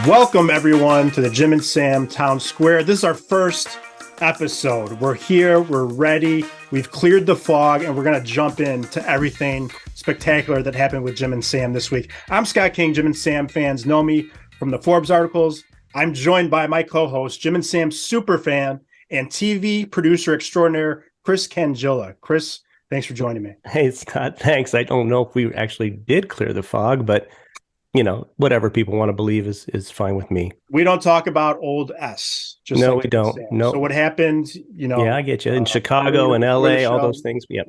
Welcome, everyone, to the Jim and Sam Town Square. This is our first episode. We're here. We're ready. We've cleared the fog, and we're going to jump into everything spectacular that happened with Jim and Sam this week. I'm Scott King. Jim and Sam fans know me from the Forbes articles. I'm joined by my co-host, Jim and Sam superfan and TV producer extraordinaire, Chris Cangilla. Chris, thanks for joining me. Hey, Scott, thanks. I don't know if we actually did clear the fog, but whatever people want to believe is fine with me. We don't talk about old S. Just no, like we don't. No. So what happened, Yeah, I get you. In Chicago and LA, all those things. Yep.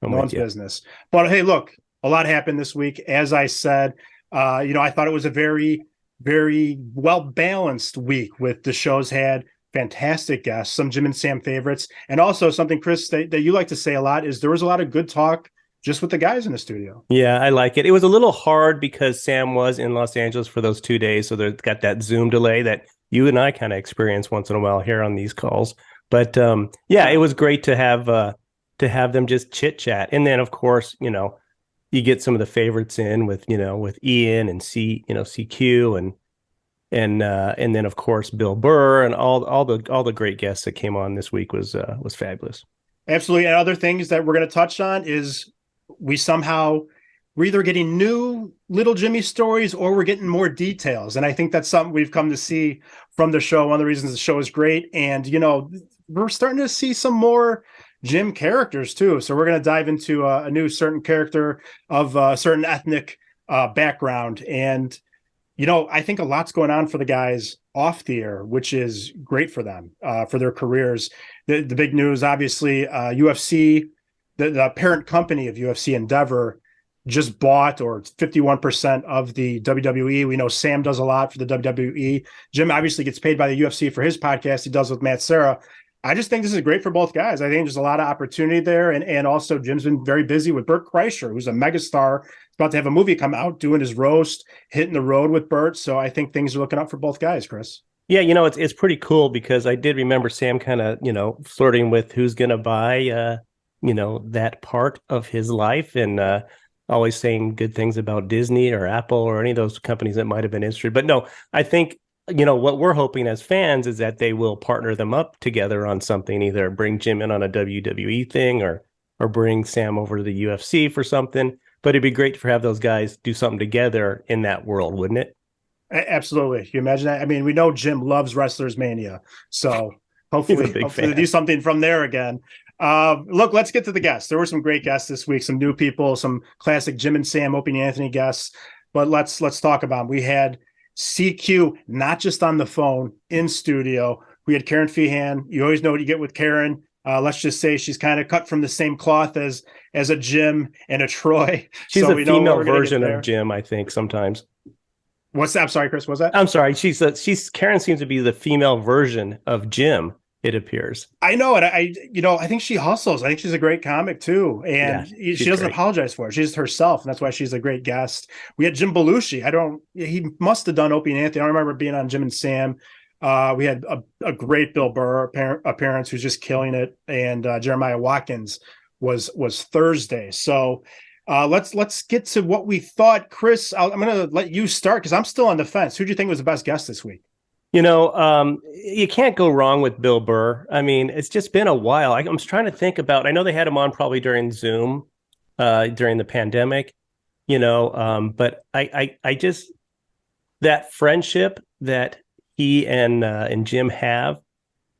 No one's business. But hey, look, a lot happened this week. As I said, I thought it was a very, very well-balanced week with the shows had fantastic guests, some Jim and Sam favorites. And also something, Chris, that you like to say a lot is there was a lot of good talk just with the guys in the studio. Yeah, I like it. It was a little hard because Sam was in Los Angeles for those 2 days. So they've got that Zoom delay that you and I kind of experience once in a while here on these calls. But it was great to have them just chit chat. And then, of course, you get some of the favorites in with Ian and CQ and then, of course, Bill Burr and all the great guests that came on this week was fabulous. Absolutely. And other things that we're going to touch on is we're either getting new little Jimmy stories or we're getting more details. And I think that's something we've come to see from the show. One of the reasons the show is great. And, we're starting to see some more Jim characters too. So we're going to dive into a new certain character of a certain ethnic background. And, I think a lot's going on for the guys off the air, which is great for them, for their careers. The big news, obviously, UFC, the parent company of UFC Endeavor just bought 51% of the WWE. We know Sam does a lot for the WWE. Jim obviously gets paid by the UFC for his podcast he does with Matt Serra. I just think this is great for both guys. I think there's a lot of opportunity there. And also Jim's been very busy with Burt Kreischer, who's a megastar. He's about to have a movie come out, doing his roast, hitting the road with Burt. So I think things are looking up for both guys, Chris. Yeah, it's pretty cool because I did remember Sam kind of, flirting with who's going to buy, that part of his life and always saying good things about Disney or Apple or any of those companies that might have been interested. But no, I think, what we're hoping as fans is that they will partner them up together on something, either bring Jim in on a WWE thing or bring Sam over to the UFC for something. But it'd be great to have those guys do something together in that world, wouldn't it? Absolutely. Can you imagine that? I mean, we know Jim loves Wrestlers Mania. So hopefully they do something from there again. Look, let's get to the guests. There were some great guests this week, some new people, some classic Jim and Sam, Opie and Anthony guests. But let's talk about them. We had CQ, not just on the phone, in studio. We had Karen Feehan. You always know what you get with Karen. Let's just say she's kind of cut from the same cloth as a Jim and a Troy. She's a female version of Jim, I think, sometimes. What's that? I'm sorry, Chris. What's that? I'm sorry. Karen seems to be the female version of Jim, it appears. I know it. I think she hustles. I think she's a great comic too. And she doesn't apologize for it. She's herself. And that's why she's a great guest. We had Jim Belushi. He must have done Opie and Anthony. I don't remember being on Jim and Sam. We had a great Bill Burr appearance who's just killing it. And Jeremiah Watkins was Thursday. So let's get to what we thought. Chris, I'm going to let you start because I'm still on the fence. Who do you think was the best guest this week? You can't go wrong with Bill Burr. I mean, it's just been a while. I'm trying to think about, I know they had him on probably during Zoom, during the pandemic, but I just, that friendship that he and Jim have,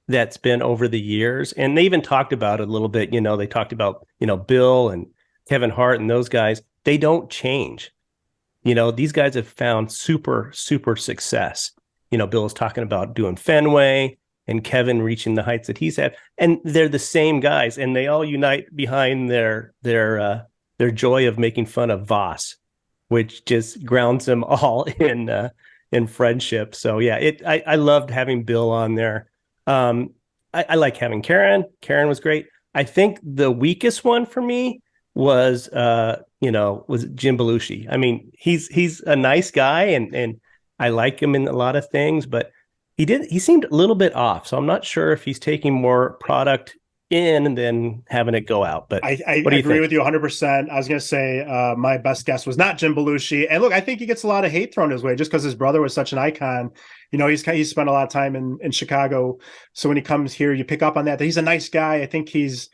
that's been over the years. And they even talked about it a little bit, they talked about, Bill and Kevin Hart and those guys, they don't change. These guys have found super, super success. Bill was talking about doing Fenway and Kevin reaching the heights that he's had. And they're the same guys, and they all unite behind their joy of making fun of Voss, which just grounds them all in friendship. So yeah, I loved having Bill on there. I like having Karen. Karen was great. I think the weakest one for me was Jim Belushi. I mean, he's a nice guy and I like him in a lot of things, but he seemed a little bit off. So I'm not sure if he's taking more product in than having it go out. But I what do you agree think? with you 100%. I was going to say my best guess was not Jim Belushi. And look, I think he gets a lot of hate thrown his way just because his brother was such an icon. He's spent a lot of time in Chicago. So when he comes here, you pick up on that he's a nice guy. I think he's,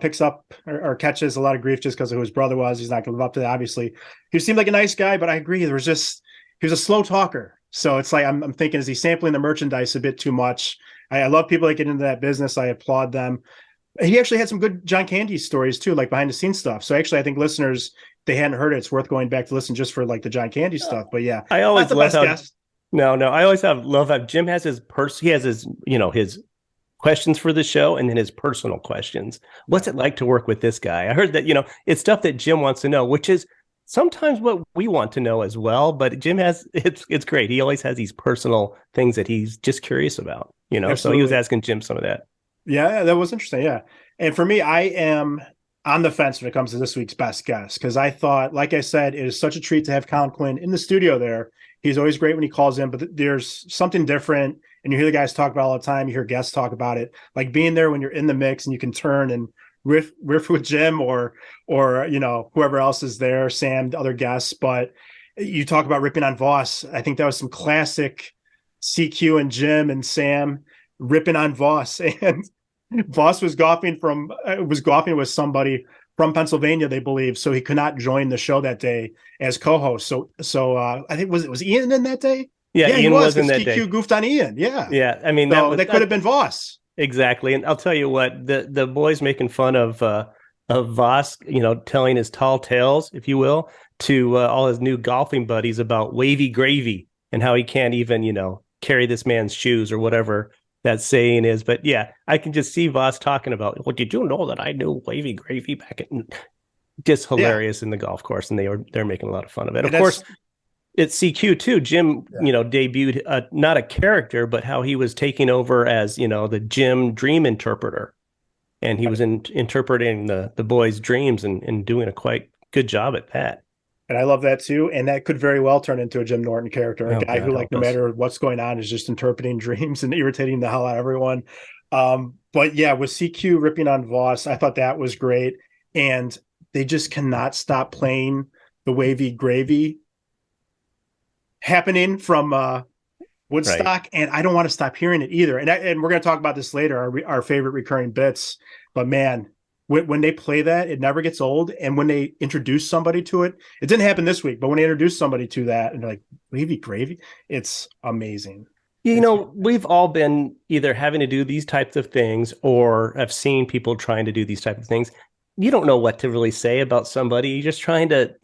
picks up or catches a lot of grief just because of who his brother was. He's not going to live up to that, obviously. He seemed like a nice guy, but I agree. He was a slow talker. So it's like, I'm thinking, is he sampling the merchandise a bit too much? I love people that get into that business. I applaud them. He actually had some good John Candy stories too, like behind the scenes stuff. So actually, I think listeners, they hadn't heard it, it's worth going back to listen just for like the John Candy stuff. But yeah, I always not the love best how guess. no, I always love how Jim has he has his, his questions for the show and then his personal questions. What's it like to work with this guy? I heard that, it's stuff that Jim wants to know, which is sometimes what we want to know as well. But Jim it's great. He always has these personal things that he's just curious about, Absolutely. So he was asking Jim some of that. Yeah, that was interesting. Yeah. And for me, I am on the fence when it comes to this week's best guess, because I thought, like I said, it is such a treat to have Colin Quinn in the studio there. He's always great when he calls in, but there's something different. And you hear the guys talk about it all the time. You hear guests talk about it, like being there when you're in the mix and you can turn and riff with Jim or whoever else is there, Sam, other guests. But you talk about ripping on Voss. I think that was some classic CQ and Jim and Sam ripping on Voss. And Voss was golfing with somebody from Pennsylvania, they believe, so he could not join the show that day as co-host. So I think was Ian in that day? Yeah, Ian was in that DQ day. Goofed on Ian. Yeah. I mean, that could have been Voss. Exactly. And I'll tell you what, the boys making fun of Voss, telling his tall tales, if you will, to all his new golfing buddies about wavy gravy and how he can't even, carry this man's shoes or whatever that saying is. But yeah, I can just see Voss talking about, well, did you know that I knew wavy gravy back at, just hilarious in the golf course. And they're making a lot of fun of it. Of course, it's CQ too. Jim, debuted not a character, but how he was taking over as, the Jim dream interpreter. And he was interpreting the boys' dreams and doing a quite good job at that. And I love that too. And that could very well turn into a Jim Norton character, a guy who, like, no matter what's going on, is just interpreting dreams and irritating the hell out of everyone. But yeah, with CQ ripping on Voss, I thought that was great. And they just cannot stop playing the wavy gravy happening from Woodstock. Right. And I don't want to stop hearing it either. And we're going to talk about this later, our favorite recurring bits. But man, when they play that, it never gets old. And when they introduce somebody to it, it didn't happen this week, but when they introduce somebody to that and they're like, wavy gravy, it's amazing. We've all been either having to do these types of things or have seen people trying to do these types of things. You don't know what to really say about somebody. You're just trying to,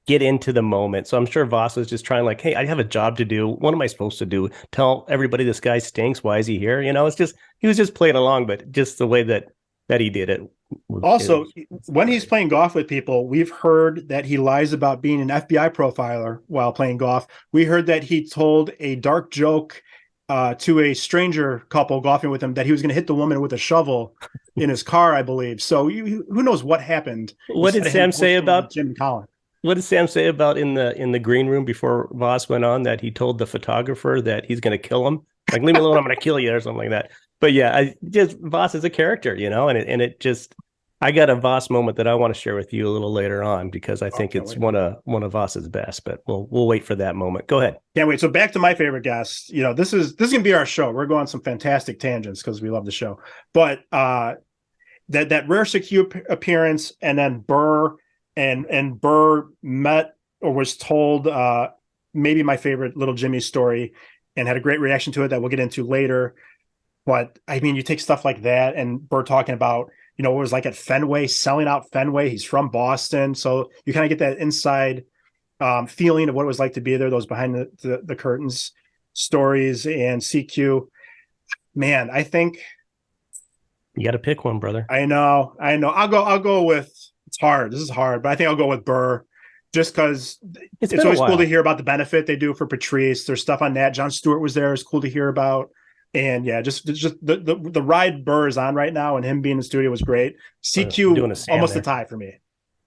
get into the moment. So I'm sure Voss was just trying, like, hey, I have a job to do. What am I supposed to do? Tell everybody this guy stinks. Why is he here? It's just, he was just playing along, but just the way that he did it. Also, when he's playing golf with people, we've heard that he lies about being an FBI profiler while playing golf. We heard that he told a dark joke to a stranger couple golfing with him that he was going to hit the woman with a shovel in his car, I believe. So who knows what happened? What did Sam say about Jim Collins? What did Sam say about in the green room before Voss went on, that he told the photographer that he's going to kill him? Like, leave me alone, I'm going to kill you, or something like that. But yeah, Voss is a character, and it just, I got a Voss moment that I want to share with you a little later on, because I think it's one of Voss's best, but we'll wait for that moment. Go ahead. Can't wait. So back to my favorite guest. This is going to be our show. We're going some fantastic tangents because we love the show. But that rare CQ appearance, and then Burr and Burr met or was told maybe my favorite Little Jimmy story and had a great reaction to it that we'll get into later. But I mean, you take stuff like that and Burr talking about, what it was like at Fenway, selling out Fenway. He's from Boston. So you kind of get that inside feeling of what it was like to be there, those behind the curtains stories. And CQ, man, I think you got to pick one, brother. I know. I'll go with, it's hard. This is hard, but I think I'll go with Burr just because it's always cool to hear about the benefit they do for Patrice. There's stuff on that. Jon Stewart was there. It's cool to hear about. And yeah, just the ride Burr is on right now, and him being in the studio was great. CQ almost a tie for me.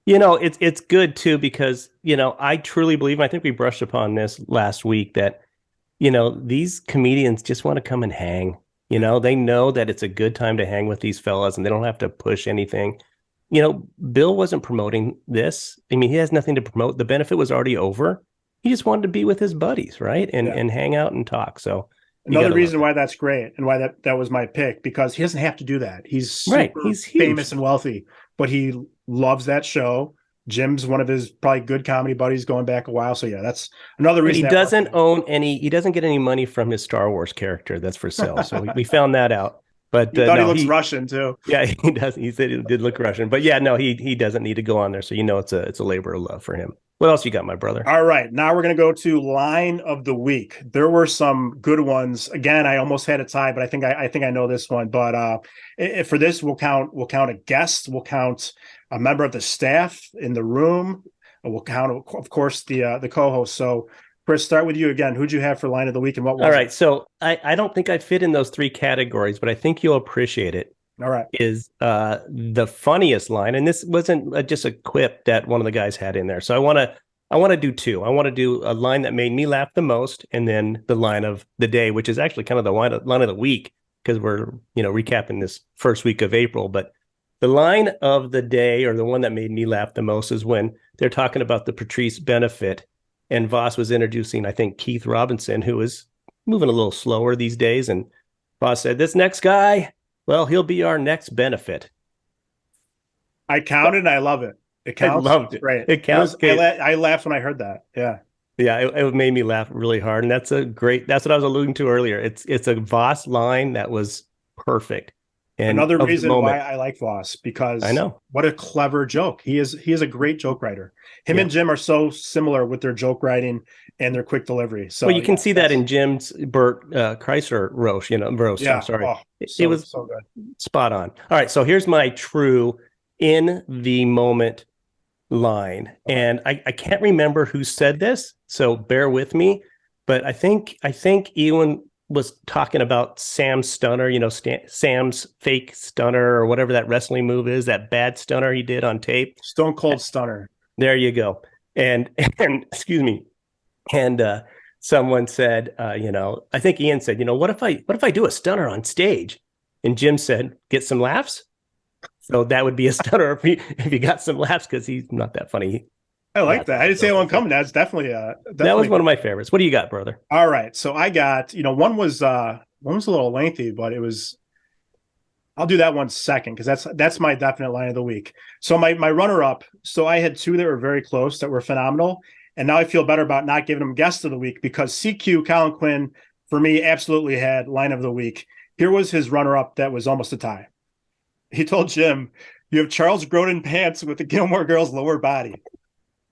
It's good too, because I truly believe, and I think we brushed upon this last week, that these comedians just want to come and hang. They know that it's a good time to hang with these fellas and they don't have to push anything. Bill wasn't promoting this. I mean, he has nothing to promote. The benefit was already over. He just wanted to be with his buddies, right? And hang out and talk. So another reason why that's great and why that was my pick, because he doesn't have to do that. He's super He's famous and wealthy, but he loves that show. Jim's one of his probably good comedy buddies going back a while. So yeah, that's another reason. He doesn't he doesn't get any money from his Star Wars character that's for sale. So we found that out. But he thought he looks Russian too. Yeah, he does. He said it did look Russian. But yeah, no, he doesn't need to go on there. So it's a labor of love for him. What else you got, my brother? All right, now we're going to go to line of the week. There were some good ones. Again, I almost had a tie, but I think I know this one. But for this, we'll count a guest. We'll count a member of the staff in the room. We'll count, of course, the co-host. So, Chris, start with you again. Who'd you have for line of the week, and what was All right, it? So I don't think I fit in those three categories, but I think you'll appreciate it. All right. Is the funniest line, and this wasn't just a quip that one of the guys had in there. So I want to do two. I want to do a line that made me laugh the most, and then the line of the day, which is actually kind of the line of the week, because we're recapping this first week of April. But the line of the day, or the one that made me laugh the most, is when they're talking about the Patrice benefit, and Voss was introducing, I think, Keith Robinson, who is moving a little slower these days, and Voss said, "This next guy, well, he'll be our next benefit." I counted, and I love it. It counts. I loved it. Right. It counts. I laughed when I heard that. Yeah. Yeah, it made me laugh really hard. And that's what I was alluding to earlier. It's a Voss line that was perfect. And another reason why I like Voss, because I know what a clever joke. He is a great joke writer. Him and Jim are so similar with their joke writing and their quick delivery. So you can see that in Jim's Bert Kreischer roast, roast. Yeah. I'm sorry. It was so good. Spot on. All right. So here's my true in the moment line. And I can't remember who said this, so bear with me. But I think Ewan was talking about Sam's stunner, Sam's fake stunner, or whatever that wrestling move is, that bad stunner he did on tape. Stone Cold Stunner. There you go. And excuse me. And someone said, I think Ian said, what if I do a stunner on stage? And Jim said, get some laughs. So that would be a stunner if he got some laughs, because he's not that funny. I like that. I didn't see one coming. That's definitely that was one of my favorites. What do you got, brother? All right. So I got, one was a little lengthy, but I'll do that one second, because that's my definite line of the week. So my runner up. So I had two that were very close, that were phenomenal, and now I feel better about not giving them guest of the week, because CQ Colin Quinn for me absolutely had line of the week. Here was his runner up that was almost a tie. He told Jim, "You have Charles Grodin pants with the Gilmore Girls lower body."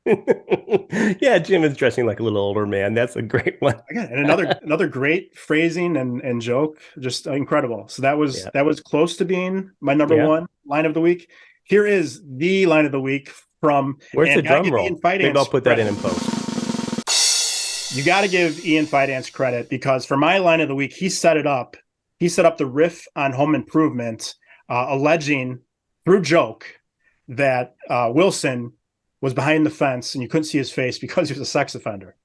Yeah, Jim is dressing like a little older man. That's a great one. Again, and another great phrasing and joke, just incredible. So that was close to being my number one line of the week. Here is the line of the week from. Where's the drum roll? Maybe I'll put that in post. You got to give Ian Fidance credit, because for my line of the week, he set it up. He set up the riff on Home Improvement, alleging through joke that Wilson was behind the fence and you couldn't see his face because he was a sex offender.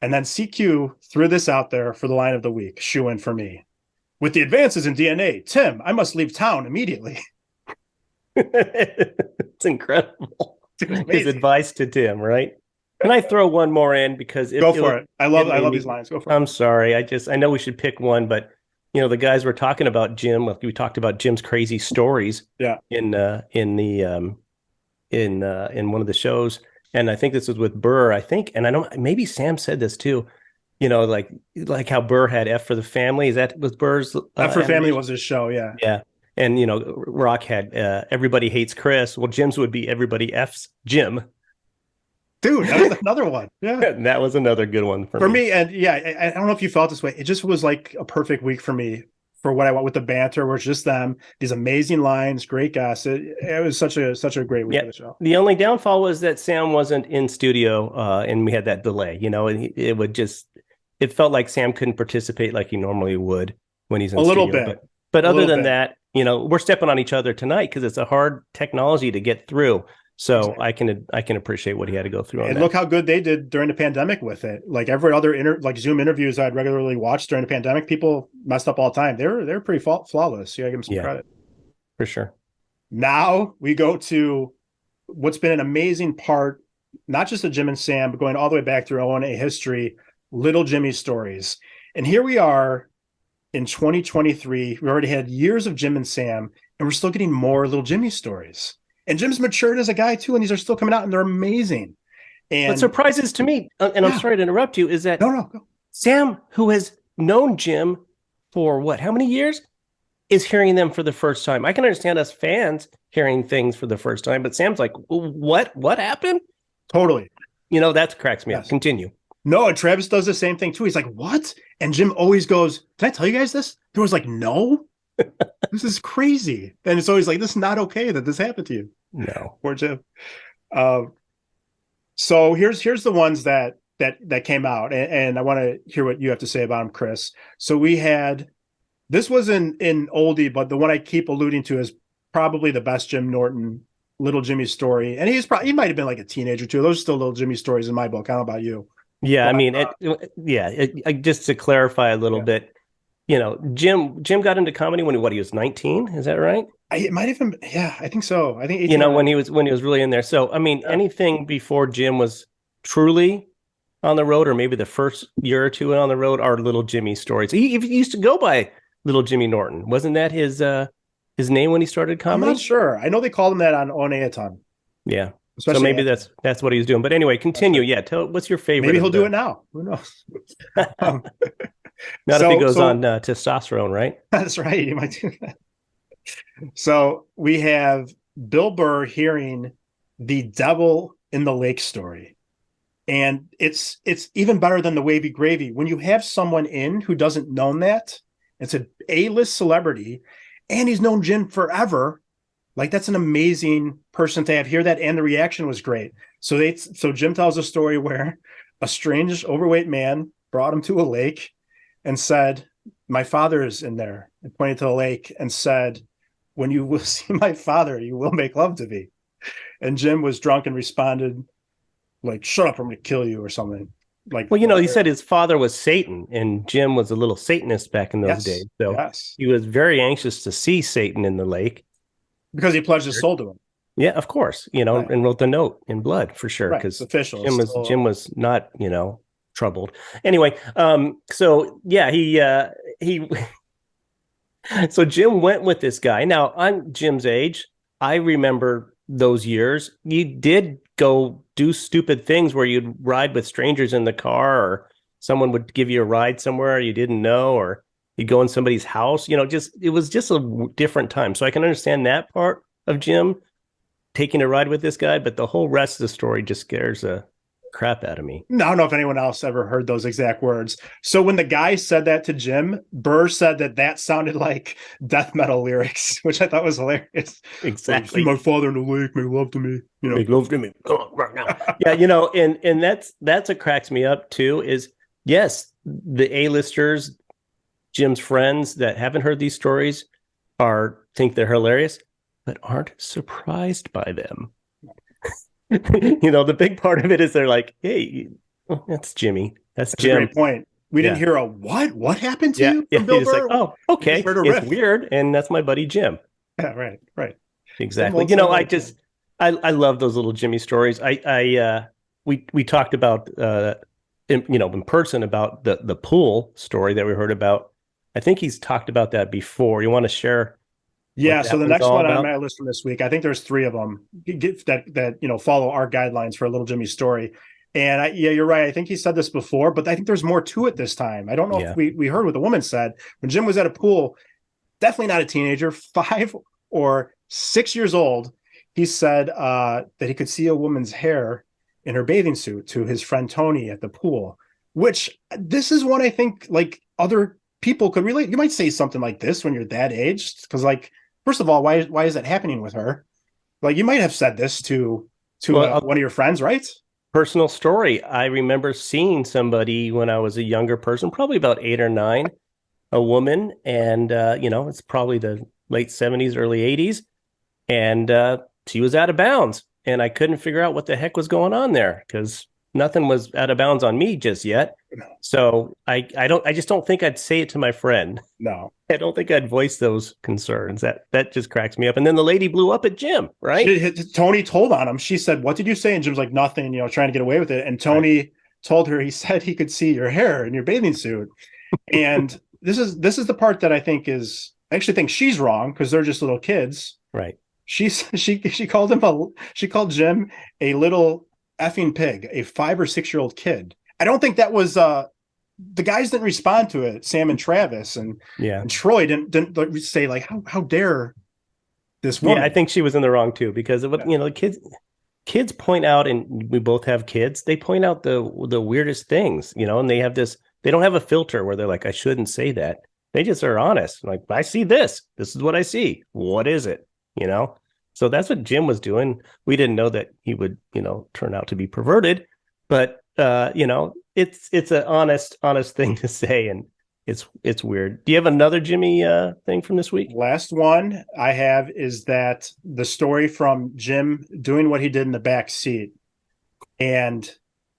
And then CQ threw this out there for the line of the week, shoe in for me. With the advances in DNA, Tim, I must leave town immediately. It's incredible. His advice to Tim, right? Can I throw one more in, because go for it? I love these lines. Go for it. I'm sorry. I know we should pick one, but the guys were talking about Jim. We talked about Jim's crazy stories. Yeah. In one of the shows, and I think this was with Burr. I think, and I know maybe Sam said this too. Like how Burr had F for the Family. Is that was Burr's F for Family was his show? Yeah. Yeah. And Rock had Everybody Hates Chris. Well, Jim's would be Everybody F's Jim. Dude, that was another one. Yeah. That was another good one for me. And I don't know if you felt this way. It just was like a perfect week for me, for what I want with the banter, where it's just them, these amazing lines, great guys. It was such a great week of the show. The only downfall was that Sam wasn't in studio, and we had that delay, and it felt like Sam couldn't participate like he normally would when he's in studio. A little bit. But other than that, we're stepping on each other tonight, because it's a hard technology to get through. So I can appreciate what he had to go through on And that. look how good they did during the pandemic with it. Like every other Zoom interviews I'd regularly watch during the pandemic, people messed up all the time. They're pretty flawless. You gotta give them some credit. For sure. Now we go to what's been an amazing part, not just of Jim and Sam, but going all the way back through O&A history, Little Jimmy stories. And here we are in 2023. We already had years of Jim and Sam, and we're still getting more Little Jimmy stories. And Jim's matured as a guy too, and these are still coming out, and they're amazing. And what surprises to me, and I'm sorry to interrupt you, is that no. Sam, who has known Jim for how many years, is hearing them for the first time. I can understand us fans hearing things for the first time, but Sam's like, what happened? Totally. That cracks me up. Continue. No, and Travis does the same thing too. He's like, what? And Jim always goes, can I tell you guys this? There was like, no, this is crazy. And it's always like, this is not okay that this happened to you. No. Poor Jim. So here's the ones that came out, and I want to hear what you have to say about them, Chris. So we had, this was in oldie, but the one I keep alluding to is probably the best Jim Norton Little Jimmy story. And he might have been like a teenager too. Those are still Little Jimmy stories in my book. I don't know about you. Yeah, but, I mean, just to clarify a little bit, Jim got into comedy when he was 19. Is that right? It might have been. Yeah, I think so. I think when he was really in there. So I mean, anything before Jim was truly on the road, or maybe the first year or two on the road, are Little Jimmy stories. He used to go by Little Jimmy Norton. Wasn't that his name when he started comedy? I'm not sure. I know they called him that on O&A a ton. Yeah. Especially so maybe that's what he's doing. But anyway, continue. Yeah. What's your favorite? Maybe he'll do it now. Who knows? Not if he goes on testosterone, right? That's right. He might do that. So we have Bill Burr hearing the Devil in the Lake story. And it's even better than the Wavy Gravy. When you have someone in who doesn't know that, it's an A-list celebrity, and he's known Jim forever. Like, that's an amazing person to have hear that, and the reaction was great. So Jim tells a story where a strange, overweight man brought him to a lake and said, "My father is in there," and pointed to the lake and said, "When you will see my father, you will make love to me." And Jim was drunk and responded, like, "Shut up, I'm going to kill you," or something. Like, well, he said his father was Satan, and Jim was a little Satanist back in those days. So he was very anxious to see Satan in the lake. Because he pledged his soul to him. Yeah, of course, right. And wrote the note in blood for sure. Because official. Jim was not, troubled. Anyway, so yeah, he so Jim went with this guy. Now, I'm Jim's age. I remember those years. You did go do stupid things where you'd ride with strangers in the car, or someone would give you a ride somewhere you didn't know, or you go in somebody's house, it was just a different time. So I can understand that part of Jim taking a ride with this guy, but the whole rest of the story just scares the crap out of me. No, I don't know if anyone else ever heard those exact words. So when the guy said that to Jim, Burr said that sounded like death metal lyrics, which I thought was hilarious. Exactly. My father in the lake, make love to me. Make love to me. Come on, right now. Yeah, and that's what cracks me up too, is yes, the A-listers, Jim's friends that haven't heard these stories think they're hilarious, but aren't surprised by them. The big part of it is they're like, "Hey, that's Jimmy. That's Jim." A great point. We didn't hear a what? What happened to you? From Bill Burr? Like, oh, okay, it's weird, and that's my buddy Jim. Yeah, right. Exactly. I love those little Jimmy stories. We talked about in person about the pool story that we heard about. I think he's talked about that before. You want to share? Yeah. So the next one on my list from this week, I think there's 3 of them that follow our guidelines for a Little Jimmy story. And you're right. I think he said this before, but I think there's more to it this time. I don't know if we heard what the woman said when Jim was at a pool, definitely not a teenager, 5 or 6 years old. He said that he could see a woman's hair in her bathing suit to his friend Tony at the pool, which this is one I think like other people could relate. You might say something like this when you're that age, because like, first of all, why is that happening with her? Like, you might have said this to one of your friends, right? Personal story. I remember seeing somebody when I was a younger person, probably about 8 or 9, a woman, and it's probably the late 70s, early 80s, and she was out of bounds. and I couldn't figure out what the heck was going on there because nothing was out of bounds on me just yet. So I just don't think I'd say it to my friend. No. I don't think I'd voice those concerns. That just cracks me up. And then the lady blew up at Jim, right? Tony told on him. She said, "What did you say?" And Jim's like, "Nothing," trying to get away with it. And Tony told her, he said he could see your hair in your bathing suit. And this is the part that I actually think she's wrong because they're just little kids. Right. She called Jim a little effing pig, a 5 or 6 year old kid. I don't think that was the guys didn't respond to it. Sam and Travis and Troy didn't say like, how dare this woman? Yeah, I think she was in the wrong too because the kids point out, and we both have kids. They point out the weirdest things, and they have this. They don't have a filter where they're like, I shouldn't say that. They just are honest. Like, I see this. This is what I see. What is it? So that's what Jim was doing. We didn't know that he would, turn out to be perverted, but it's an honest thing to say, and it's weird. Do you have another Jimmy thing from this week? Last one I have is that the story from Jim doing what he did in the back seat, and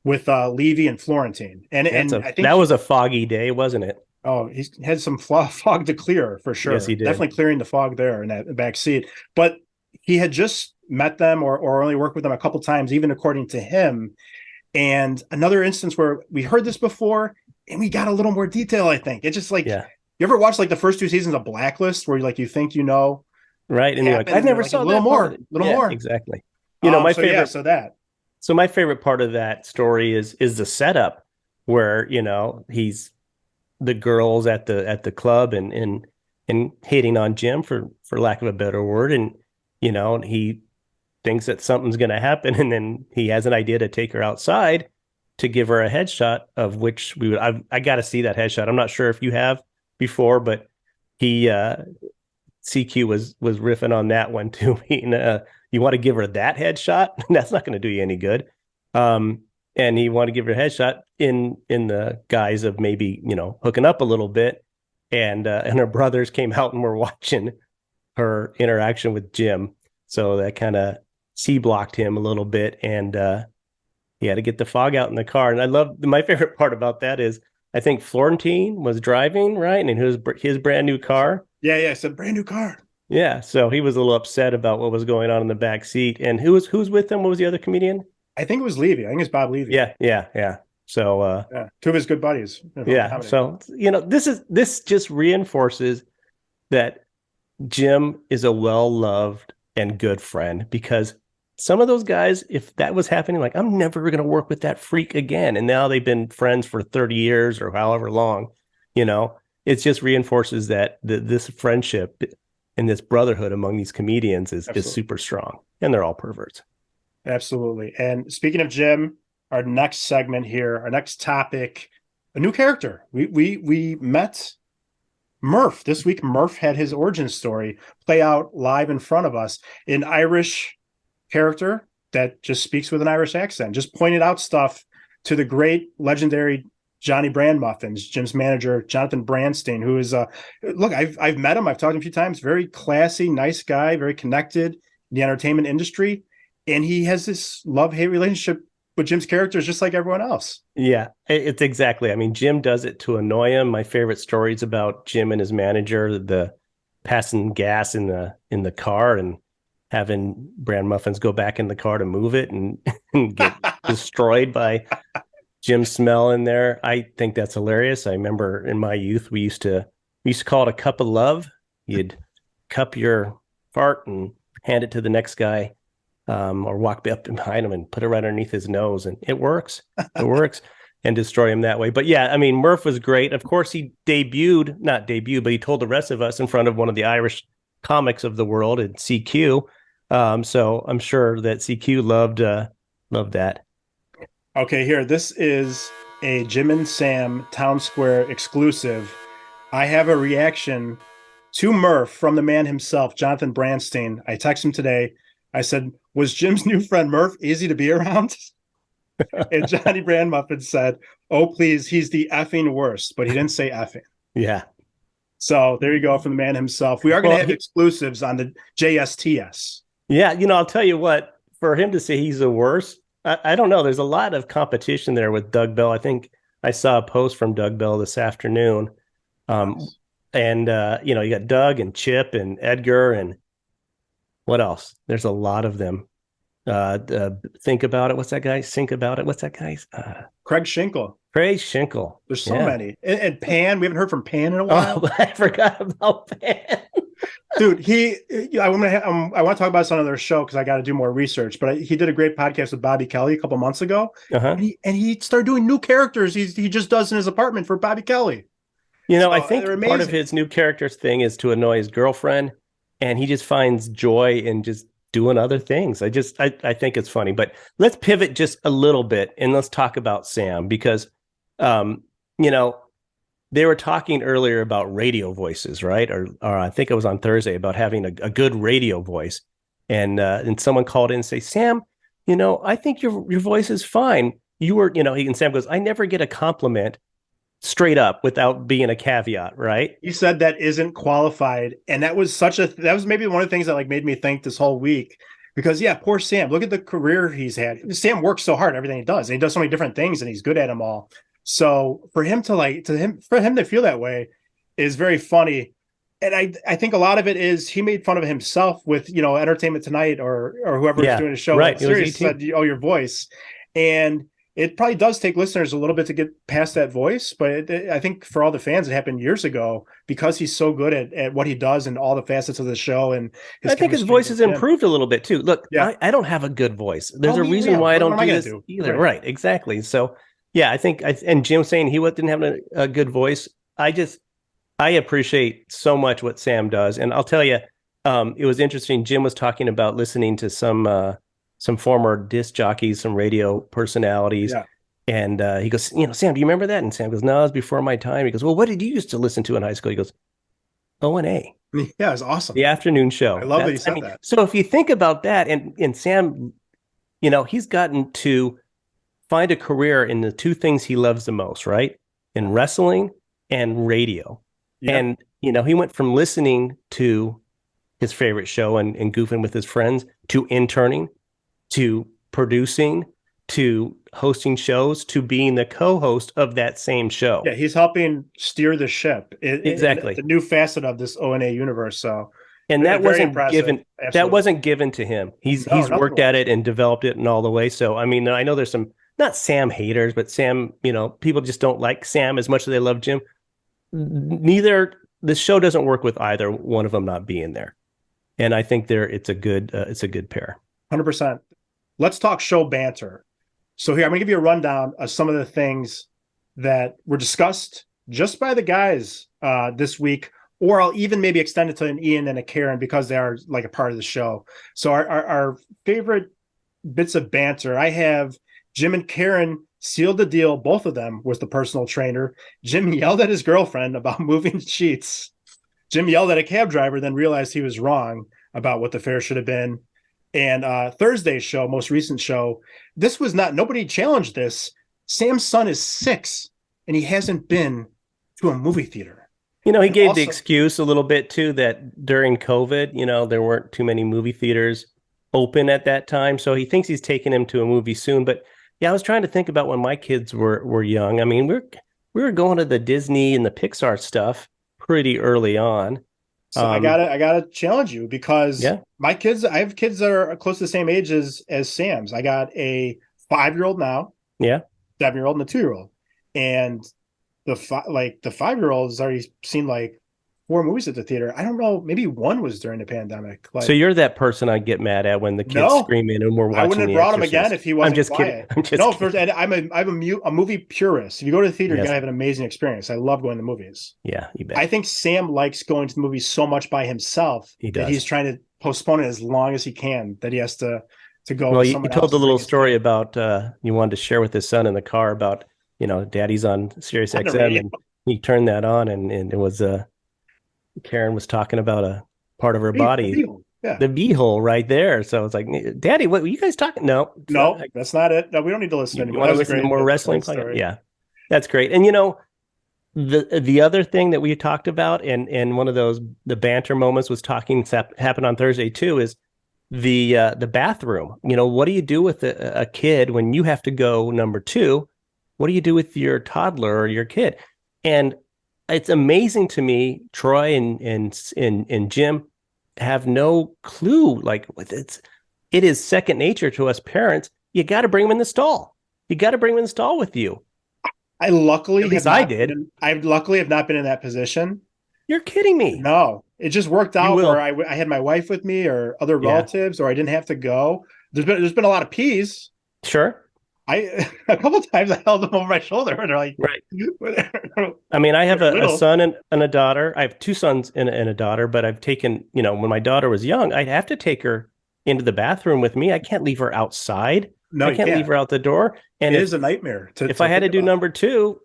with Levy and Florentine, and I think that was a foggy day, wasn't it? Oh, he had some fog to clear for sure. Yes, he did. Definitely clearing the fog there in that back seat. But he had just met them or only worked with them a couple times, even according to him. And another instance where we heard this before and we got a little more detail, I think. It's just like, you ever watch like the first 2 seasons of Blacklist where you think right? And you're like, I never saw a little more, more. Exactly. My favorite. So my favorite part of that story is the setup where he's the girls at the club and hating on Jim for lack of a better word, and he thinks that something's going to happen, and then he has an idea to take her outside to give her a headshot, of which I got to see that headshot. I'm not sure if you have before, but he CQ was riffing on that one too. You want to give her that headshot? That's not going to do you any good. And he wanted to give her a headshot in the guise of maybe hooking up a little bit, and her brothers came out and were watching her interaction with Jim, so that kind of C-blocked him a little bit, and he had to get the fog out in the car. And I love my favorite part about that is I think Florentine was driving, right, and it was his brand new car. Yeah, it's a brand new car. Yeah, so he was a little upset about what was going on in the back seat. And who's with him? What was the other comedian? I think it was Levy. I think it's Bob Levy. Yeah. So 2 of his good buddies. Yeah. So this just reinforces that Jim is a well-loved and good friend, because some of those guys, if that was happening, like, I'm never going to work with that freak again. And now they've been friends for 30 years or however long, it just reinforces that this friendship and this brotherhood among these comedians is super strong, and they're all perverts. Absolutely. And speaking of Jim, our next segment here, our next topic, a new character. We met Murph. This week, Murph had his origin story play out live in front of us. An Irish character that just speaks with an Irish accent, just pointed out stuff to the great, legendary Johnny Brand Muffins, Jim's manager, Jonathan Brandstein, who is, look, I've met him. I've talked to him a few times. Very classy, nice guy, very connected in the entertainment industry. And he has this love-hate relationship with Jim's characters, just like everyone else. Yeah, it's exactly. I mean, Jim does it to annoy him. My favorite story is about Jim and his manager, the passing gas in the car and having Brand Muffins go back in the car to move it and get destroyed by Jim's smell in there. I think that's hilarious. I remember in my youth, we used to call it a cup of love. You'd cup your fart and hand it to the next guy. Or walk up behind him and put it right underneath his nose, and it works. It works, and destroy him that way. But yeah, I mean, Murph was great. Of course, he not debuted, but he told the rest of us in front of one of the Irish comics of the world at CQ. So I'm sure that CQ loved that. Okay, here, this is a Jim and Sam Town Square exclusive. I have a reaction to Murph from the man himself, Jonathan Brandstein. I texted him today. I said, was Jim's new friend Murph easy to be around? And Johnny Brand Muffin said, oh, please, he's the effing worst. But he didn't say effing. Yeah. So there you go from the man himself. We are going to have exclusives on the JSTS. Yeah, I'll tell you what, for him to say he's the worst, I don't know. There's a lot of competition there with Doug Bell. I think I saw a post from Doug Bell this afternoon. Nice. And you got Doug and Chip and Edgar and what else? There's a lot of them. Think about it. What's that guy? Think about it. What's that guy's? Craig Schinkel. Craig Schinkel. There's so many. And Pan, we haven't heard from Pan in a while. Oh, I forgot about Pan. Dude, I want to talk about this on another show because I got to do more research. But he did a great podcast with Bobby Kelly a couple months ago, and he started doing new characters. He just does in his apartment for Bobby Kelly. I think part of his new characters thing is to annoy his girlfriend, and he just finds joy in just doing other things. I think it's funny. But let's pivot just a little bit and let's talk about Sam because, they were talking earlier about radio voices, right? Or I think it was on Thursday about having a good radio voice. And someone called in and say, Sam, I think your voice is fine. You were, and Sam goes, I never get a compliment straight up without being a caveat, right? You said that isn't qualified. And that was maybe one of the things that made me think this whole week. Because poor Sam, look at the career he's had. Sam works so hard, everything he does. And he does so many different things and he's good at them all. So for him to feel that way is very funny. And I think a lot of it is he made fun of himself with, Entertainment Tonight or whoever was doing a show. Right. Sirius said, your voice. And it probably does take listeners a little bit to get past that voice. But I think for all the fans, it happened years ago because he's so good at what he does and all the facets of the show. And I think his voice has improved a little bit too. Look, I don't have a good voice. There's a reason why I don't do this either. Right, exactly. So I think, and Jim saying he didn't have a good voice. I appreciate so much what Sam does. And I'll tell you, it was interesting. Jim was talking about listening to some former disc jockeys, some radio personalities. Yeah. And he goes, Sam, do you remember that? And Sam goes, no, it was before my time. He goes, well, what did you used to listen to in high school? He goes, O&A. Yeah, it was awesome. The afternoon show. I love that you said that. So if you think about that, and Sam, he's gotten to find a career in the two things he loves the most, right? In wrestling and radio. Yeah. And, he went from listening to his favorite show and goofing with his friends to interning, to producing, to hosting shows, to being the co-host of that same show. Yeah, he's helping steer the ship. Exactly. The new facet of this O&A universe. So, and that wasn't given. Absolutely. That wasn't given to him. He's worked at it and developed it and all the way. So, I mean, I know there's some not Sam haters, but Sam. People just don't like Sam as much as they love Jim. The show doesn't work with either one of them not being there, and I think it's a good pair. 100%. Let's talk show banter. So here, I'm going to give you a rundown of some of the things that were discussed just by the guys this week, or I'll even maybe extend it to an Ian and a Karen because they are like a part of the show. So our favorite bits of banter, I have Jim and Karen sealed the deal, both of them, with the personal trainer. Jim yelled at his girlfriend about moving sheets. Jim yelled at a cab driver, then realized he was wrong about what the fare should have been. And Thursday's show, most recent show, this was nobody challenged this. Sam's son is 6 and he hasn't been to a movie theater. He gave the excuse a little bit too that during COVID, there weren't too many movie theaters open at that time. So he thinks he's taking him to a movie soon. But yeah, I was trying to think about when my kids were young. I mean, we were going to the Disney and the Pixar stuff pretty early on. So I gotta challenge you because my kids, I have kids that are close to the same age as Sam's. I got a 5-year-old now, 7-year-old and a 2-year-old, and the 5-year-old has already seen like 4 movies at the theater. I don't know, maybe one was during the pandemic. So you're that person I get mad at when the kids screaming and we're watching. I wouldn't have brought him again if he wasn't. I'm just quiet. Kidding. First, I'm a movie purist. If you go to the theater, you're gonna have an amazing experience. I love going to movies. Yeah, you bet. I think Sam likes going to the movies so much by himself that he's trying to postpone it as long as he can. That he has to go. Well, you told the little story about you wanted to share with his son in the car about Daddy's on SiriusXM and he turned that on and it was Karen was talking about a part of her body, the beehole right there. So it's like, Daddy, what were you guys talking? No, that's not it. No, we don't need to listen anymore. You want to listen to more wrestling? Yeah, that's great. And the other thing that we talked about, and one of the banter moments was happened on Thursday too, is the bathroom. What do you do with a kid when you have to go number two? What do you do with your toddler or your kid? And it's amazing to me, Troy and Jim have no clue. Like, it is second nature to us parents. You got to bring them in the stall. You got to bring them in the stall with you. I luckily At least I did. I luckily have not been in that position. You're kidding me. No, it just worked out where I had my wife with me or other relatives, or I didn't have to go. There's been a lot of peas. Sure. A couple of times I held them over my shoulder and they're like, right. I mean, I have a son and a daughter. I have two sons and a daughter, but I've taken, when my daughter was young, I'd have to take her into the bathroom with me. I can't leave her outside. No, I can't leave her out the door. And it is a nightmare. If I had to do number two,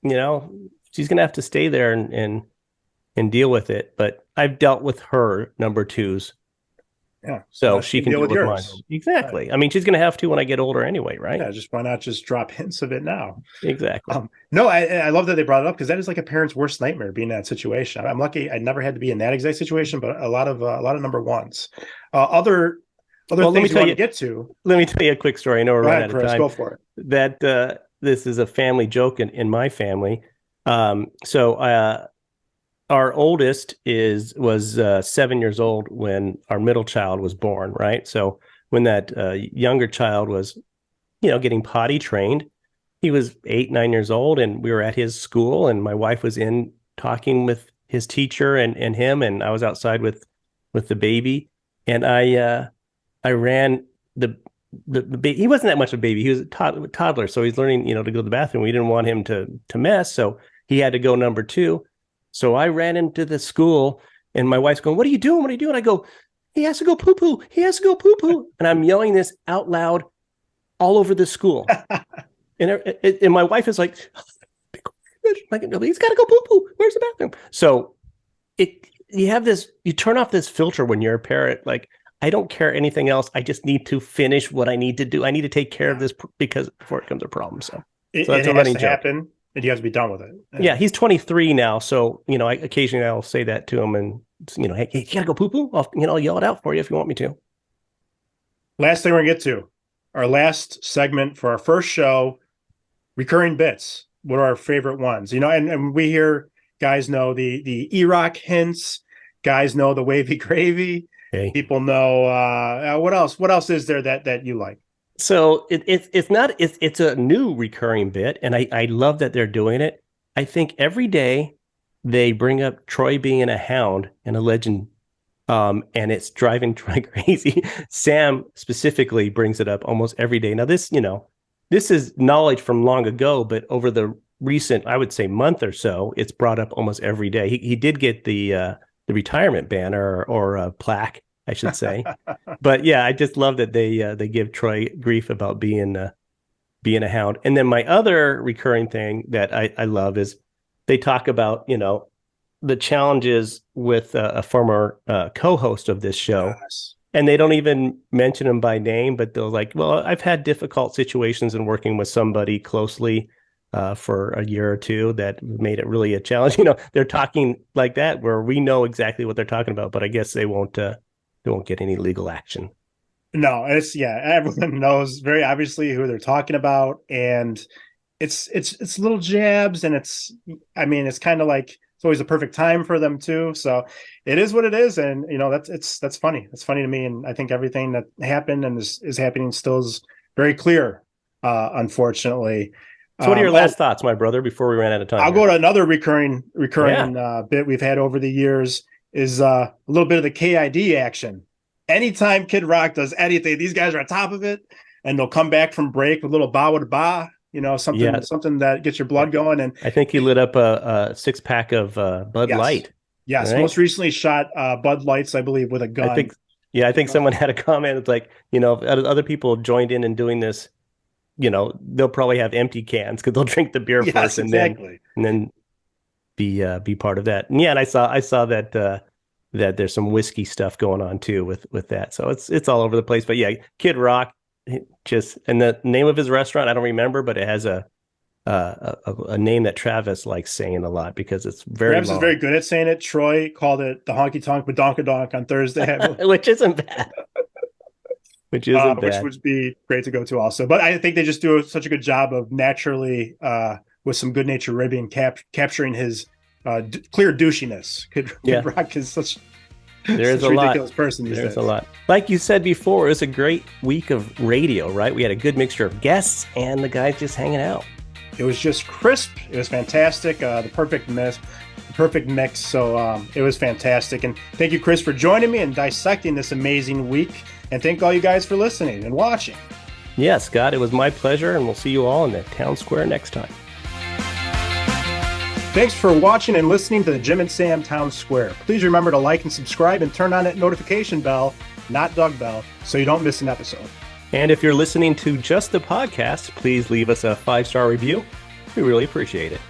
she's going to have to stay there and deal with it. But I've dealt with her number twos. Yeah. So she can deal with mine. Exactly. Right. I mean, she's going to have to when I get older anyway, right? Yeah. Why not just drop hints of it now? Exactly. No, I love that they brought it up because that is like a parent's worst nightmare, being in that situation. I'm lucky I never had to be in that exact situation, but a lot of number ones. Other things you want to get to. Let me tell you a quick story. I know we're running out of time. Go for it. That this is a family joke in my family. Our oldest was 7 years old when our middle child was born, right? So when that younger child was, getting potty trained, he was 8, 9 years old, and we were at his school, and my wife was in talking with his teacher and him, and I was outside with the baby, and I ran the baby. He wasn't that much of a baby. He was a toddler, so he's learning, to go to the bathroom. We didn't want him to mess, so he had to go number two. So I ran into the school and my wife's going, "What are you doing? What are you doing?" I go, "He has to go poo-poo. He has to go poo-poo." And I'm yelling this out loud all over the school. and my wife is like, "He's got to go poo-poo. Where's the bathroom?" So you turn off this filter when you're a parent. Like, I don't care anything else. I just need to finish what I need to do. I need to take care of this before it becomes a problem. So that's a running joke. Happen. And you have to be done with it. Yeah, he's 23 now, so occasionally I'll say that to him, and hey, you gotta go poo poo. I'll yell it out for you if you want me to. Last thing we're gonna get to, our last segment for our first show, recurring bits. What are our favorite ones? And we hear guys know the E-Rock hints. Guys know the wavy gravy. Hey. People know what else? What else is there that you like? So it's a new recurring bit, and I love that they're doing it. I think every day they bring up Troy being a hound and a legend, and it's driving Troy crazy. Sam specifically brings it up almost every day. Now this is knowledge from long ago, but over the recent, I would say, month or so, it's brought up almost every day. He did get the retirement banner or plaque, I should say. But yeah, I just love that they give Troy grief about being a hound. And then my other recurring thing that I love is they talk about, the challenges with a former co-host of this show. Yes. And they don't even mention him by name, but they're like, well, I've had difficult situations in working with somebody closely for a year or two that made it really a challenge. They're talking like that where we know exactly what they're talking about, but I guess they won't get any legal action. No, everyone knows very obviously who they're talking about, and it's little jabs, and it's kind of like it's always a perfect time for them too. So it is what it is, and that's funny. It's funny to me, and I think everything that happened and is happening still is very clear, unfortunately. So what are your last thoughts, my brother, before we ran out of time? I'll go to another recurring bit we've had over the years. Is a little bit of the KID action. Anytime Kid Rock does anything, these guys are on top of it, and they'll come back from break with a little ba something that gets your blood going. And I think he lit up a 6-pack of Bud Light. Yes, right? Most recently shot Bud Lights, I believe, with a gun. I think someone had a comment. It's like, if other people joined in doing this, they'll probably have empty cans because they'll drink the beer first and then be part of that. And I saw that there's some whiskey stuff going on too with that. So it's all over the place. But yeah, Kid Rock, and the name of his restaurant I don't remember, but it has a name that Travis likes saying a lot because it's very Travis long. Is very good at saying it. Troy called it the honky tonk badonkadonk on Thursday, which isn't bad. which isn't which bad. would be great to go to also. But I think they just do such a good job of naturally, with some good natured ribbing, capturing his clear douchiness. Kid Rock is such There's a a lot. ridiculous person these There's days. a lot. Like you said before, it was a great week of radio, right? We had a good mixture of guests and the guys just hanging out. It was just crisp. It was fantastic. The perfect mix. So it was fantastic. And thank you, Chris, for joining me and dissecting this amazing week. And thank all you guys for listening and watching. Yes, Scott, it was my pleasure, and we'll see you all in the town square next time. Thanks for watching and listening to the Jim and Sam Town Square. Please remember to like and subscribe and turn on that notification bell, not Doug Bell, so you don't miss an episode. And if you're listening to just the podcast, please leave us a 5-star review. We really appreciate it.